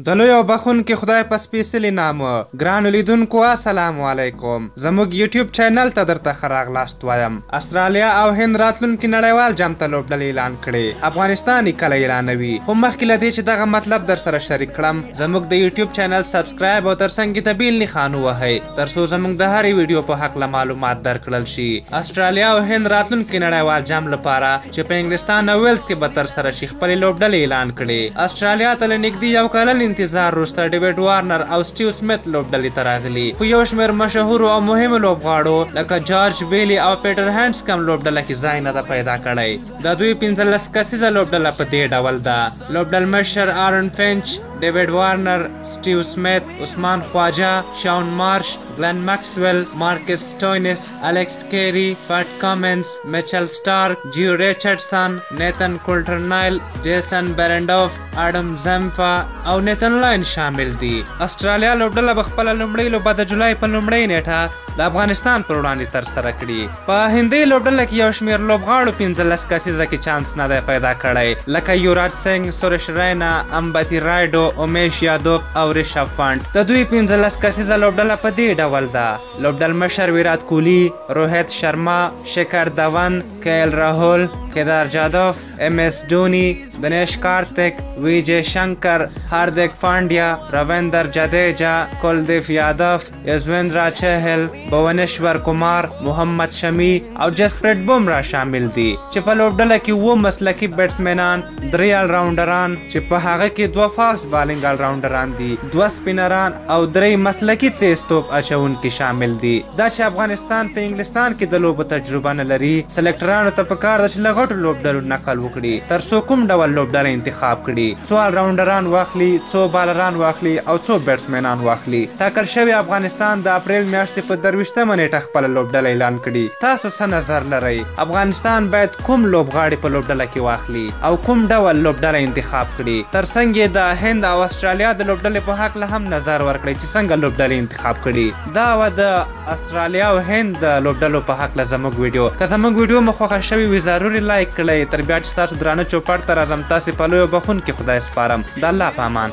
د لوی او بخونکي خدای په سپېڅلي نامه ګرانو لیدونکو السلام علیکم. زموږ یوټیوب چینل ته درته ښه راغلاست وایم. استرالیا او هند راتلونکي نړیوال جام ته لوبډلې اعلان کړې. افغانستان یې کله اعلانوي، خو مخکې له دې چې دغه مطلب در سره شریک کړم، زموږ د یوټیوب چینل سبسکرایب او ترڅنګ یې د بیل نښان ووهئ ترڅو زموږ د هرې ویډیو په هکله معلومات درکړل شي. استرالیا او هند راتلونکي نړیوال جام لپاره چې په انګلستان او ویلز کې به ترسره شي خپلې لوبډلې اعلان کړې. استرالیا ته له نږدې یو کلن انتظار وروسته ډیویډ وارنر او سټیو سمیت لوبډلې ته راغلي، خو یو شمېر مشهورو او مهمو لوبغاړو لکه جارج بیلی او پیټر هینډز کم لوبډله کې ځای نه ده پیدا کړی. د دوی 15 کسیزه لوبډله په دې ډول ده: لوبډل مشر آرن فینچ، ډیویډ وارنر، سټیو سمیت، عثمان خواجه، شاون مارش، گلن مکسویل، مارکس سټوینس، الکس کیری، پټ کامنز، میچل سټارک، جیو ریچارډسن، نیتن کولټرنایل، جیسن بیرنډوف، اډم زمفا او نیتن لاین شامل دي. استرالیا لوبډله به خپله لومړۍ لوبه د جولای په لومړۍ نیټه د افغانستان پر وړاندې ترسره کړي. په هندۍ لوبډله کې یو شمېر لوبغاړو 15 کسیزه کې چانس نه دی پیدا کړی، لکه یوراج سنګ، سورش رینا، امبتی رایډو، امیش یادوب او ریشب پنت. د دوی 15 کسیزه لوبډله په دې ډول ده: لوبډل مشر ویرات کوهلی، روهیت شرما، شیکر دون، کیل راهول، کیدار جادوف، ایم ایس ډونی، دنیش کارتک، ویجے شنکر، هاردیک پانډیا، رویندر جډیجا، کلدیپ یادو، یزویندرا چهل، بھونیشور کمار، محمد شمی او جسپریت بومرا شامل دي، چې په لوبډله کې 7 مسلکي بیټسمنان، 3 آل راونډران چې په هغه کې 2 فاسټ بالینګ آل راونډران دي، 2 سپینران او 3 مسلکي تیز توپ اچونکي شامل دي. دا چې افغانستان په انګلستان کې د لوبو تجربه نه لري، سلیکټرانو ته پکار ده چې له غټو لوبډلو نقل وکړي ترڅو کوم ډول لوبډله انتخاب کړي، څو آل راونډران واخلي، څو بالران واخلي او څو بیټسمنان واخلي. ټاکل شوی افغانستان د اپریل میاشتې په 23مه نیټه خپله لوبډله اعلان کړي. تاسو څه نظر لرئ؟ افغانستان باید کوم لوبغاړي په لوبډله کې واخلي او کوم ډول لوبډله انتخاب کړي؟ ترڅنګ یې د هند او استرالیا د لوبډلې په هکله هم نظر ورکړئ چې څنګه لوبډلې انتخاب کړي. دا وه د استرالیا او هند د لوبډلو په هکله زموږ ویډیو. که زموږ ویډیو مو خوښه شوې وي ضروري لایک کړئ. تر بیا چې ستاسو درانه چوپړ ته راځم، تاسې په لوی او بخونکي خدای سپارم. د الله په امان.